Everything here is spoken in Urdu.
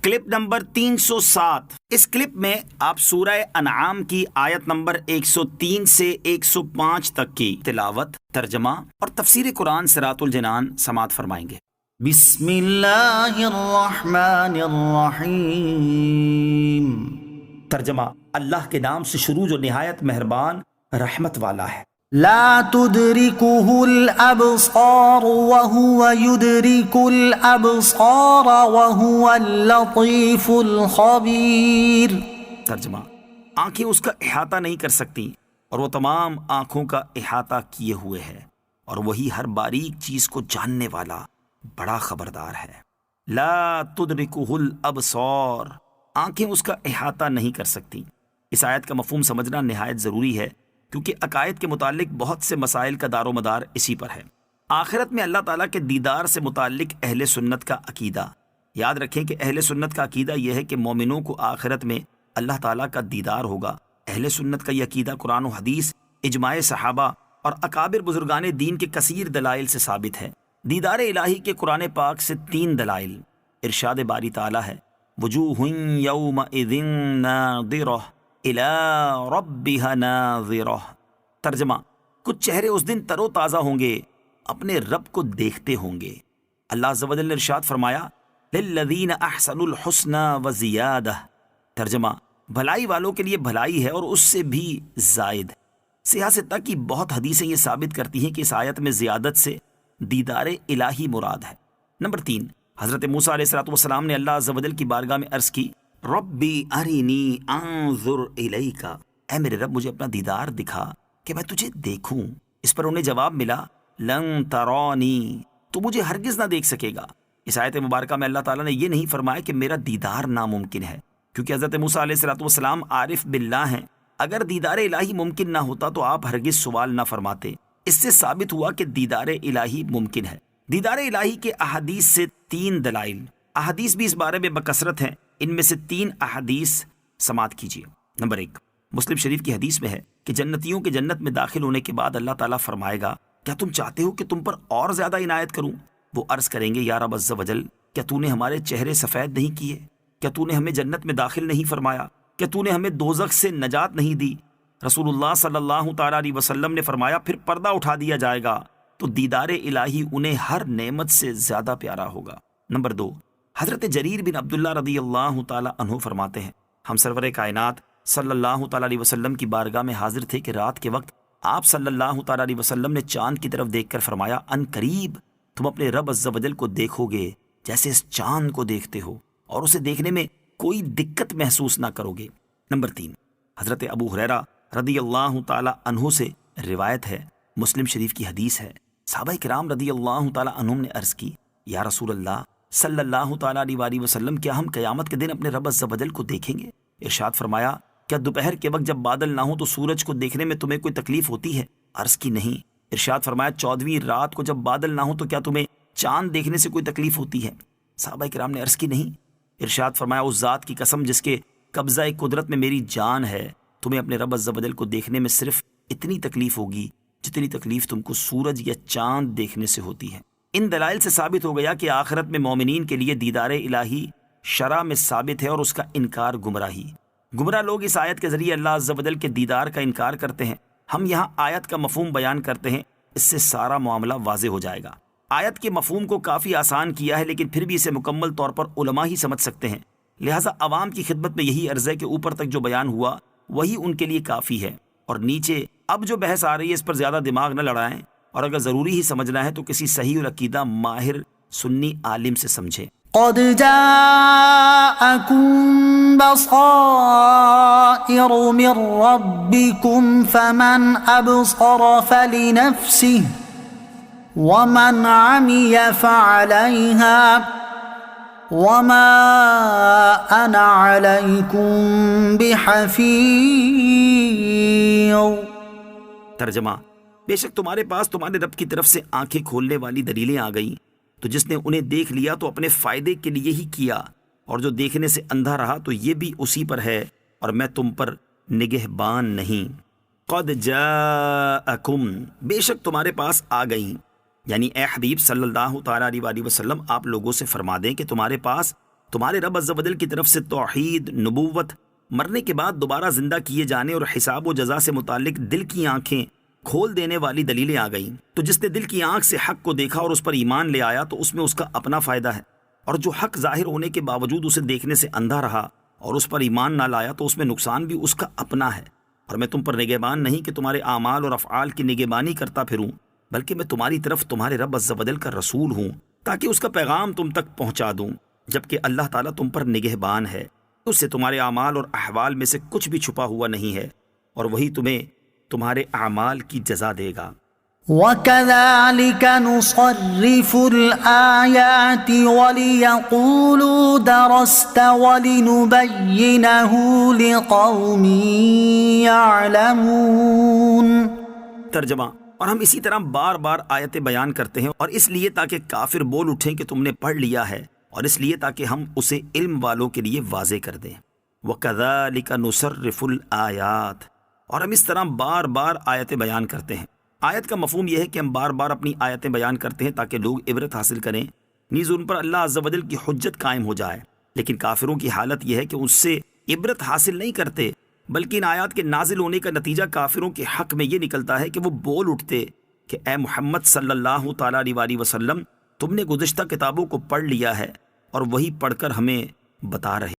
Clip number 307۔ اس کلپ میں آپ سورہ انعام کی آیت نمبر 103 سے 105 تک کی تلاوت، ترجمہ اور تفسیر قرآن صراط الجنان سماعت فرمائیں گے۔ بسم اللہ الرحمن الرحیم۔ ترجمہ: اللہ کے نام سے شروع جو نہایت مہربان رحمت والا ہے۔ لا تدرکہ الابصار وہو یدرک الابصار وہو اللطیف الخبیر۔ ترجمہ: آنکھیں اس کا احاطہ نہیں کر سکتی اور وہ تمام آنکھوں کا احاطہ کیے ہوئے ہے، اور وہی ہر باریک چیز کو جاننے والا بڑا خبردار ہے۔ لا تدرکہ الابصار، آنکھیں اس کا احاطہ نہیں کر سکتی۔ اس آیت کا مفہوم سمجھنا نہایت ضروری ہے، کیونکہ عقائد کے متعلق بہت سے مسائل کا دار و مدار اسی پر ہے۔ آخرت میں اللہ تعالیٰ کے دیدار سے متعلق اہل سنت کا عقیدہ۔ یاد رکھیں کہ اہل سنت کا عقیدہ یہ ہے کہ مومنوں کو آخرت میں اللہ تعالیٰ کا دیدار ہوگا۔ اہل سنت کا یہ عقیدہ قرآن و حدیث، اجماع صحابہ اور اکابر بزرگان دین کے کثیر دلائل سے ثابت ہے۔ دیدار الہی کے قرآن پاک سے 3 دلائل۔ ارشاد باری تعالیٰ ہے: وجوہ یومئذ ناظرہ الی ربها ناظرہ۔ ترجمہ: کچھ چہرے اس دن تر و تازہ ہوں گے، اپنے رب کو دیکھتے ہوں گے۔ اللہ عز و جل نے ارشاد فرمایا: للذین احسنوا الحسنی وزیادہ۔ ترجمہ: بھلائی والوں کے لیے بھلائی ہے اور اس سے بھی زائد۔ سیاہ ستہ کی بہت حدیثیں یہ ثابت کرتی ہیں کہ اس آیت میں زیادت سے دیدار الہی مراد ہے۔ نمبر 3، حضرت موسیٰ علیہ السلام نے اللہ عز و جل کی بارگاہ میں عرض کی: ربی ارینی انظر الیک، اے میرے رب مجھے اپنا دیدار دکھا کہ میں تجھے دیکھوں۔ اس پر انہیں جواب ملا: لن ترانی، تو مجھے ہرگز نہ دیکھ سکے گا۔ اس آیت مبارکہ میں اللہ تعالیٰ نے یہ نہیں فرمایا کہ میرا دیدار ناممکن ہے، کیونکہ حضرت موسیٰ علیہ السلام عارف باللہ ہیں۔ اگر دیدار الہی ممکن نہ ہوتا تو آپ ہرگز سوال نہ فرماتے۔ اس سے ثابت ہوا کہ دیدار الہی ممکن ہے۔ دیدار الہی کے احادیث سے 3 دلائل۔ احادیث بھی اس بارے میں بکثرت ہیں، ان میں سے 3 احادیث سماعت کیجیے۔ نمبر 1، مسلم شریف کی حدیث میں ہے کہ جنتیوں کے جنت میں داخل ہونے کے بعد اللہ تعالیٰ فرمائے گا: کیا تم چاہتے ہو کہ تم پر اور زیادہ عنایت کروں؟ وہ عرض کریں گے: یا رب عز و جل، کیا تو نے ہمارے چہرے سفید نہیں کیے؟ کیا تو نے ہمیں جنت میں داخل نہیں فرمایا؟ کیا تو نے ہمیں دوزخ سے نجات نہیں دی؟ رسول اللہ صلی اللہ تعالیٰ علیہ وسلم نے فرمایا: پھر پردہ اٹھا دیا جائے گا تو دیدار الہی انہیں ہر نعمت سے زیادہ پیارا ہوگا۔ نمبر 2، حضرت جریر بن عبداللہ رضی اللہ تعالیٰ عنہ فرماتے ہیں: ہم سرور کائنات صلی اللہ تعالیٰ علیہ وسلم کی بارگاہ میں حاضر تھے کہ رات کے وقت آپ صلی اللہ تعالیٰ علیہ وسلم نے چاند کی طرف دیکھ کر فرمایا: ان قریب تم اپنے رب عز و جل کو دیکھو گے جیسے اس چاند کو دیکھتے ہو، اور اسے دیکھنے میں کوئی دقت محسوس نہ کرو گے۔ نمبر 3، حضرت ابو ہریرہ رضی اللہ تعالیٰ عنہ سے روایت ہے، مسلم شریف کی حدیث ہے، صحابہ کرام رضی اللہ تعالیٰ عنہم نے عرض کی: یا رسول اللہ صلی اللہ تعالیٰ علیہ وسلم، کیا ہم قیامت کے دن اپنے رب عز و جل کو دیکھیں گے؟ ارشاد فرمایا: کیا دوپہر کے وقت جب بادل نہ ہو تو سورج کو دیکھنے میں تمہیں کوئی تکلیف ہوتی ہے؟ عرض کی: نہیں۔ ارشاد فرمایا: 14ویں رات کو جب بادل نہ ہو تو کیا تمہیں چاند دیکھنے سے کوئی تکلیف ہوتی ہے؟ صحابہ کرام نے عرض کی: نہیں۔ ارشاد فرمایا: اس ذات کی قسم جس کے قبضہ قدرت میں میری جان ہے، تمہیں اپنے رب عز و جل کو دیکھنے میں صرف اتنی تکلیف ہوگی جتنی تکلیف تم کو سورج یا چاند دیکھنے سے ہوتی ہے۔ ان دلائل سے ثابت ہو گیا کہ آخرت میں مومنین کے لیے دیدار الہی شرع میں ثابت ہے، اور اس کا انکار گمراہی۔ گمراہ لوگ اس آیت کے ذریعے اللہ عز و جل کے دیدار کا انکار کرتے ہیں۔ ہم یہاں آیت کا مفہوم بیان کرتے ہیں، اس سے سارا معاملہ واضح ہو جائے گا۔ آیت کے مفہوم کو کافی آسان کیا ہے، لیکن پھر بھی اسے مکمل طور پر علماء ہی سمجھ سکتے ہیں، لہٰذا عوام کی خدمت میں یہی عرض ہے کہ اوپر تک جو بیان ہوا وہی ان کے لیے کافی ہے، اور نیچے اب جو بحث آ رہی ہے اس پر زیادہ دماغ نہ لڑائیں، اور اگر ضروری ہی سمجھنا ہے تو کسی صحیح العقیدہ ماہر سنی عالم سے سمجھیں۔ قد جاءکم بصائر من ربکم فمن ابصر فلنفسه ومن عمی فعلیها وما انا علیکم بحفیظ۔ ترجمہ: بے شک تمہارے پاس تمہارے رب کی طرف سے آنکھیں کھولنے والی دلیلیں آ گئیں، تو جس نے انہیں دیکھ لیا تو اپنے فائدے کے لیے ہی کیا، اور جو دیکھنے سے اندھا رہا تو یہ بھی اسی پر ہے، اور میں تم پر نگہبان نہیں۔ قد جاءکم، بے شک تمہارے پاس آ گئیں، یعنی اے حبیب صلی اللہ تعالیٰ علیہ وسلم آپ لوگوں سے فرما دیں کہ تمہارے پاس تمہارے رب عز و جل کی طرف سے توحید، نبوت، مرنے کے بعد دوبارہ زندہ کیے جانے اور حساب و جزا سے متعلق دل کی آنکھیں کھول دینے والی دلیلیں آ گئیں۔ تو جس نے دل کی آنکھ سے حق کو دیکھا اور اس پر ایمان لے آیا تو اس میں اس کا اپنا فائدہ ہے، اور جو حق ظاہر ہونے کے باوجود اسے دیکھنے سے اندھا رہا اور اس پر ایمان نہ لایا تو اس میں نقصان بھی اس کا اپنا ہے۔ اور میں تم پر نگہبان نہیں کہ تمہارے اعمال اور افعال کی نگہبانی کرتا پھروں، بلکہ میں تمہاری طرف تمہارے رب عز و جل کا رسول ہوں تاکہ اس کا پیغام تم تک پہنچا دوں، جبکہ اللہ تعالیٰ تم پر نگہبان ہے، اس سے تمہارے اعمال اور احوال میں سے کچھ بھی چھپا ہوا نہیں ہے، اور وہی تمہیں تمہارے اعمال کی جزا دے گا۔ وَكَذَلِكَ نُصَرِّفُ الْآيَاتِ وَلِيَقُولُوا دَرَسْتَ وَلِنُبَيِّنَهُ لِقَوْمٍ يَعْلَمُونَ۔ ترجمہ: اور ہم اسی طرح بار بار آیتیں بیان کرتے ہیں، اور اس لیے تاکہ کافر بول اٹھیں کہ تم نے پڑھ لیا ہے، اور اس لیے تاکہ ہم اسے علم والوں کے لیے واضح کر دیں۔ وَكَذَلِكَ نُصَرِّفُ الْآيَاتِ، اور ہم اس طرح بار بار آیتیں بیان کرتے ہیں۔ آیت کا مفہوم یہ ہے کہ ہم بار بار اپنی آیتیں بیان کرتے ہیں تاکہ لوگ عبرت حاصل کریں، نیز ان پر اللہ عز و جل کی حجت قائم ہو جائے۔ لیکن کافروں کی حالت یہ ہے کہ اس سے عبرت حاصل نہیں کرتے، بلکہ ان آیات کے نازل ہونے کا نتیجہ کافروں کے حق میں یہ نکلتا ہے کہ وہ بول اٹھتے کہ اے محمد صلی اللہ تعالیٰ علیہ وسلم، تم نے گزشتہ کتابوں کو پڑھ لیا ہے اور وہی پڑھ کر ہمیں بتا رہے